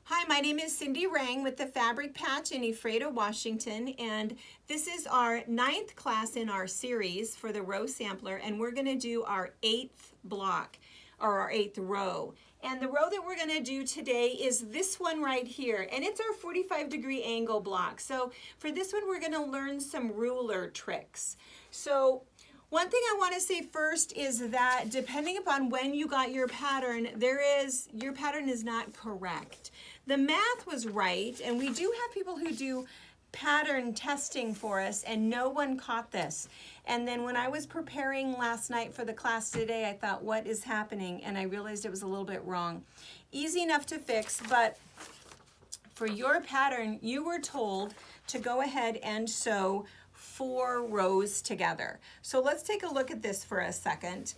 Hi, my name is Cindy Rang with the Fabric Patch in Ephrata, Washington, and this is our 9th class in our series for the row sampler, and we're going to do our 8th block, or our 8th row. And the row that we're going to do today is this one right here, and it's our 45-degree angle block. So for this one, we're going to learn some ruler tricks. So one thing I want to say first is that depending upon when you got your pattern, your pattern is not correct. The math was right, and we do have people who do pattern testing for us, and no one caught this. And then when I was preparing last night for the class today, I thought, what is happening? And I realized it was a little bit wrong. Easy enough to fix, but for your pattern, you were told to go ahead and sew 4 rows together. So let's take a look at this for a second.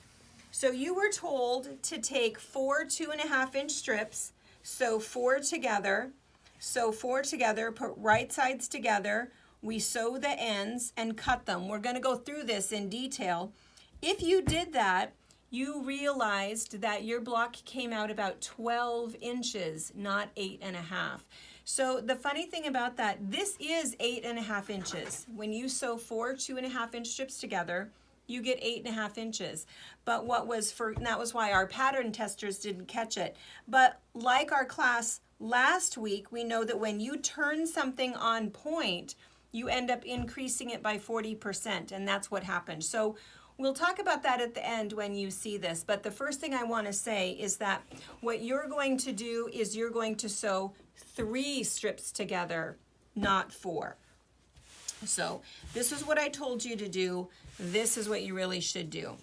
So you were told to take 4 2.5-inch strips, sew 4 together, put right sides together, we sew the ends and cut them. We're going to go through this in detail. If you did that, you realized that your block came out about 12 inches, not 8.5. So the funny thing about that, this is 8.5 inches. When you sew 4 2.5-inch strips together, you get 8.5 inches. But that was why our pattern testers didn't catch it. But like our class last week, we know that when you turn something on point, you end up increasing it by 40%, and that's what happened. So we'll talk about that at the end when you see this, but the first thing I want to say is that what you're going to do is you're going to sew 3 strips together, not 4. So this is what I told you to do. This is what you really should do.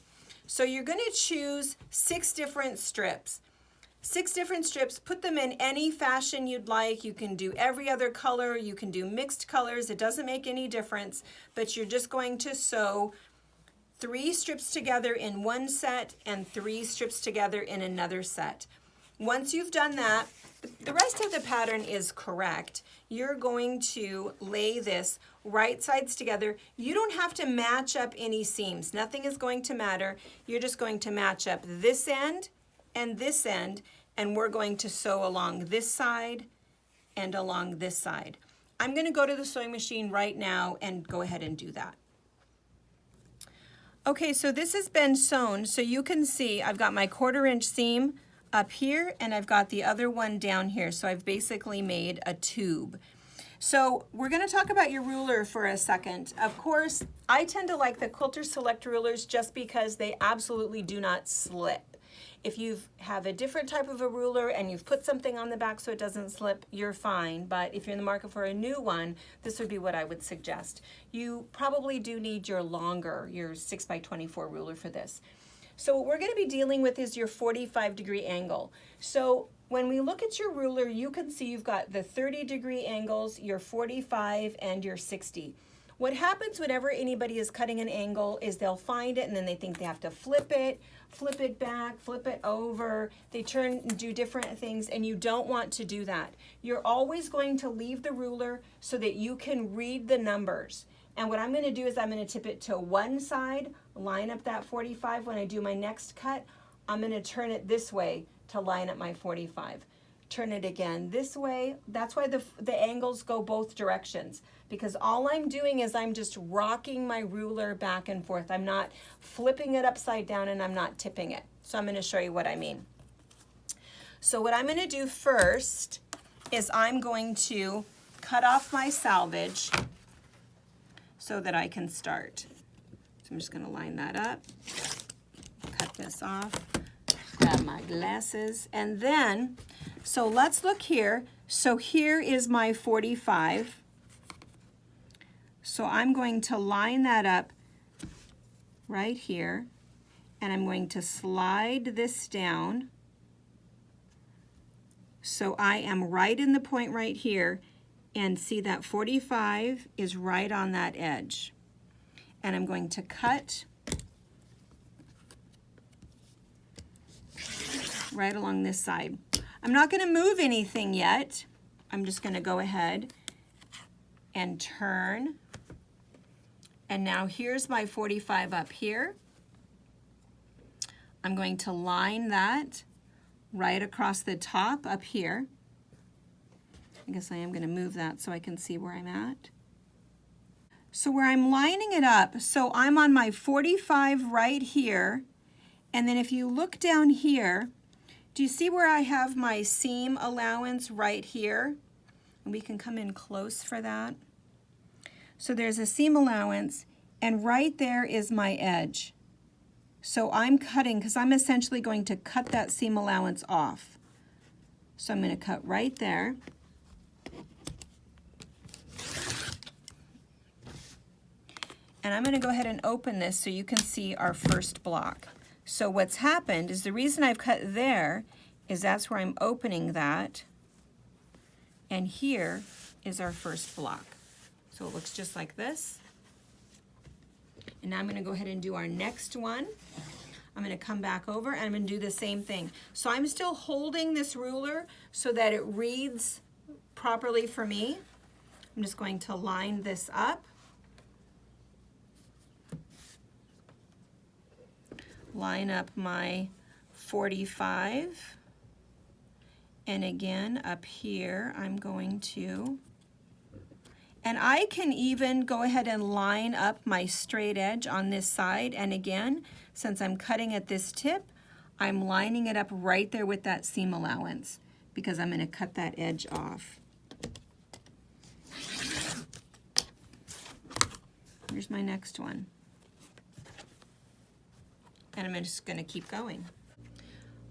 So you're going to choose 6 different strips. 6 different strips, put them in any fashion you'd like. You can do every other color, you can do mixed colors, it doesn't make any difference, but you're just going to sew 3 strips together in one set and 3 strips together in another set. Once you've done that, the rest of the pattern is correct. You're going to lay this right sides together. You don't have to match up any seams. Nothing is going to matter. You're just going to match up this end, and we're going to sew along this side and along this side. I'm going to go to the sewing machine right now and go ahead and do that. Okay, so this has been sewn, so you can see I've got my 1/4-inch seam up here and I've got the other one down here, so I've basically made a tube. So we're going to talk about your ruler for a second. Of course, I tend to like the Quilter Select rulers just because they absolutely do not slip. If you have a different type of a ruler and you've put something on the back so it doesn't slip, you're fine. But if you're in the market for a new one, this would be what I would suggest. You probably do need your 6x24 ruler for this. So what we're going to be dealing with is your 45-degree angle. So when we look at your ruler, you can see you've got the 30-degree angles, your 45, and your 60. What happens whenever anybody is cutting an angle is they'll find it and then they think they have to flip it back, flip it over. They turn and do different things, and you don't want to do that. You're always going to leave the ruler so that you can read the numbers. And what I'm going to do is I'm going to tip it to one side, line up that 45. When I do my next cut, I'm going to turn it this way to line up my 45. Turn it again this way. That's why the angles go both directions, because all I'm doing is I'm just rocking my ruler back and forth. I'm not flipping it upside down and I'm not tipping it. So I'm going to show you what I mean. So what I'm going to do first is I'm going to cut off my selvage so that I can start. So I'm just going to line that up, cut this off, grab my glasses, and then, so let's look here. So here is my 45. So I'm going to line that up right here, and I'm going to slide this down. So I am right in the point right here, and see that 45 is right on that edge. And I'm going to cut right along this side. I'm not going to move anything yet. I'm just going to go ahead and turn. And now here's my 45 up here. I'm going to line that right across the top up here. I guess I am going to move that so I can see where I'm at. So where I'm lining it up, so I'm on my 45 right here, and then if you look down here, do you see where I have my seam allowance right here? And we can come in close for that. So there's a seam allowance, and right there is my edge. So I'm cutting, because I'm essentially going to cut that seam allowance off. So I'm going to cut right there. And I'm going to go ahead and open this so you can see our first block. So what's happened is the reason I've cut there is that's where I'm opening that. And here is our first block. So it looks just like this. And now I'm going to go ahead and do our next one. I'm going to come back over and I'm going to do the same thing. So I'm still holding this ruler so that it reads properly for me. I'm just going to line this up. Line up my 45. And again, up here, I'm going to, and I can even go ahead and line up my straight edge on this side. And again, since I'm cutting at this tip, I'm lining it up right there with that seam allowance because I'm going to cut that edge off. Here's my next one. And I'm just going to keep going.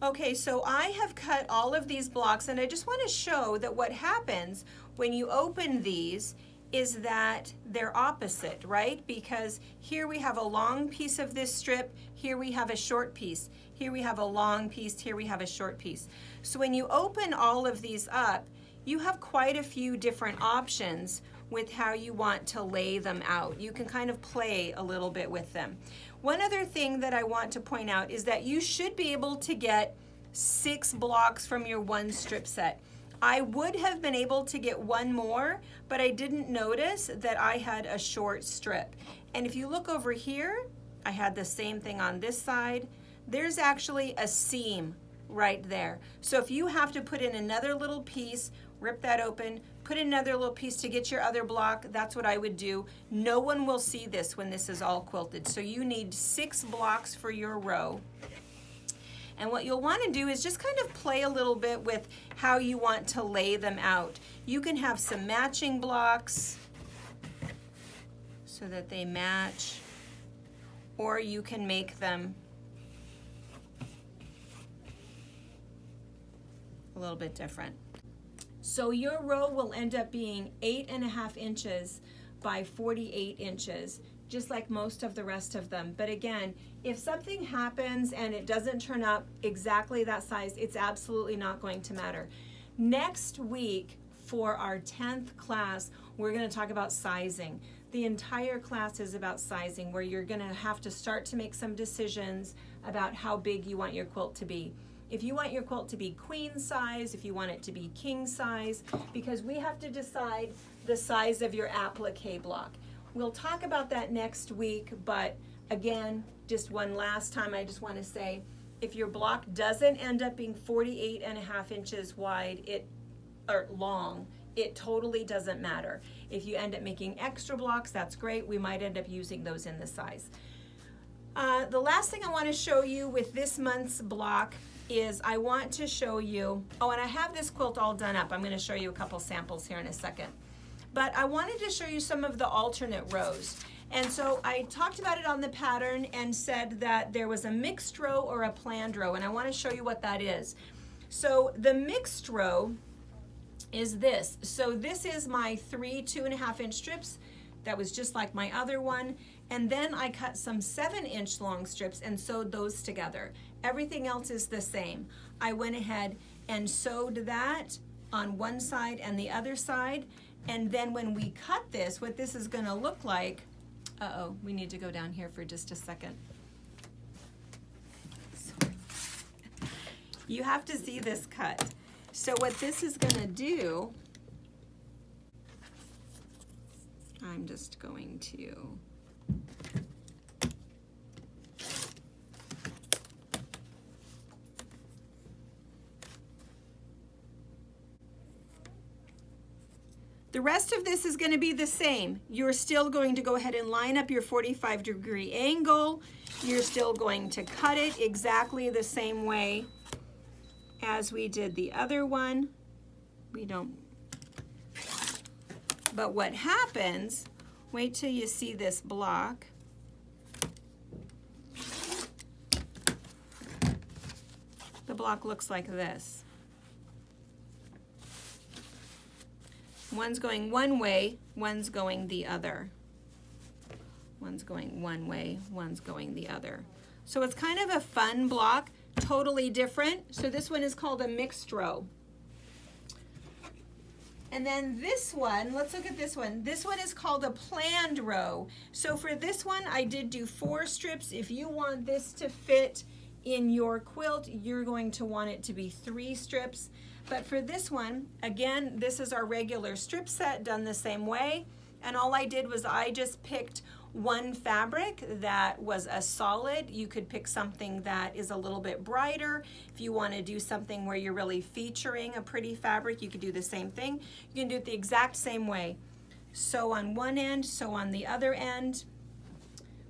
Okay, so I have cut all of these blocks, and I just want to show that what happens when you open these is that they're opposite, right? Because here we have a long piece of this strip, here we have a short piece, here we have a long piece, here we have a short piece. So when you open all of these up, you have quite a few different options with how you want to lay them out. You can kind of play a little bit with them. One other thing that I want to point out is that you should be able to get 6 blocks from your one strip set. I would have been able to get one more, but I didn't notice that I had a short strip. And if you look over here, I had the same thing on this side. There's actually a seam right there. So if you have to put in another little piece, rip that open, put in another little piece to get your other block, that's what I would do. No one will see this when this is all quilted. So you need 6 blocks for your row. And what you'll want to do is just kind of play a little bit with how you want to lay them out. You can have some matching blocks so that they match, or you can make them a little bit different. So your row will end up being 8.5 inches by 48 inches, just like most of the rest of them. But again, if something happens and it doesn't turn out exactly that size, it's absolutely not going to matter. Next week for our 10th class, we're going to talk about sizing. The entire class is about sizing, where you're going to have to start to make some decisions about how big you want your quilt to be. If you want your quilt to be queen size, if you want it to be king size, because we have to decide the size of your applique block. We'll talk about that next week, but again, just one last time, I just want to say, if your block doesn't end up being 48.5 inches wide or long, it totally doesn't matter. If you end up making extra blocks, that's great. We might end up using those in the size. The last thing I want to show you with this month's block is I want to show you, oh, and I have this quilt all done up. I'm going to show you a couple samples here in a second. But I wanted to show you some of the alternate rows. And so I talked about it on the pattern and said that there was a mixed row or a planned row, and I want to show you what that is. So the mixed row is this. So this is my 3 2.5 inch strips. That was just like my other one. And then I cut some 7-inch long strips and sewed those together. Everything else is the same. I went ahead and sewed that on one side and the other side. And then when we cut this, what this is going to look like, we need to go down here for just a second. Sorry. You have to see this cut. So what this is going to do, I'm just going to The rest of this is going to be the same. You're still going to go ahead and line up your 45-degree angle. You're still going to cut it exactly the same way as we did the other one. But what happens, wait till you see this block. The block looks like this. One's going one way, one's going the other. One's going one way, one's going the other. So it's kind of a fun block, totally different. So this one is called a mixed row. And then this one, let's look at this one. This one is called a planned row. So for this one, I did do 4 strips. If you want this to fit in your quilt, you're going to want it to be 3 strips. But for this one, again, this is our regular strip set done the same way. And all I did was I just picked one fabric that was a solid. You could pick something that is a little bit brighter. If you want to do something where you're really featuring a pretty fabric, you could do the same thing. You can do it the exact same way. Sew on one end, sew on the other end.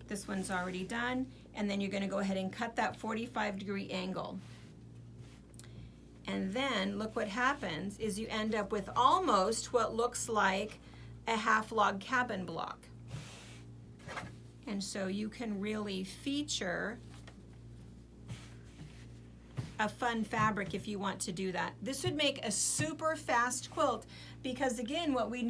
This one's already done. And then you're going to go ahead and cut that 45-degree angle. And then look what happens is you end up with almost what looks like a half log cabin block. And so you can really feature a fun fabric if you want to do that. This would make a super fast quilt because again, what we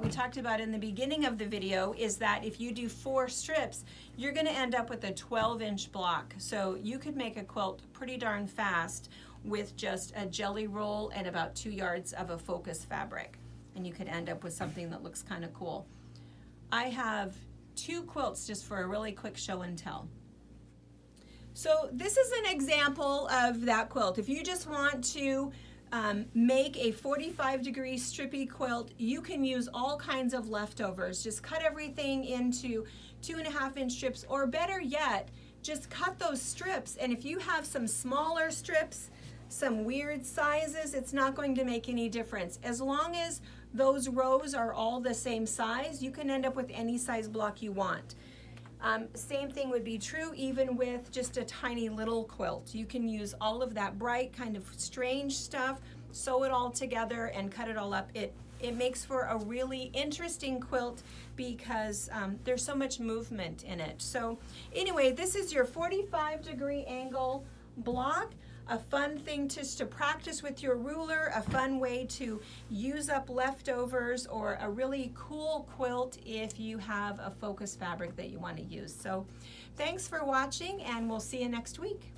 talked about in the beginning of the video is that if you do 4 strips, you're going to end up with a 12-inch block. So you could make a quilt pretty darn fast with just a jelly roll and about 2 yards of a focus fabric. And you could end up with something that looks kind of cool. I have 2 quilts just for a really quick show and tell. So this is an example of that quilt. If you just want to make a 45-degree strippy quilt, you can use all kinds of leftovers. Just cut everything into 2.5-inch strips, or better yet, just cut those strips. And if you have some smaller strips, some weird sizes, it's not going to make any difference. As long as those rows are all the same size, you can end up with any size block you want. Same thing would be true even with just a tiny little quilt. You can use all of that bright kind of strange stuff, sew it all together and cut it all up. It makes for a really interesting quilt because there's so much movement in it. So anyway, this is your 45-degree angle block. A fun thing to practice with your ruler, a fun way to use up leftovers, or a really cool quilt if you have a focus fabric that you want to use. So thanks for watching, and we'll see you next week.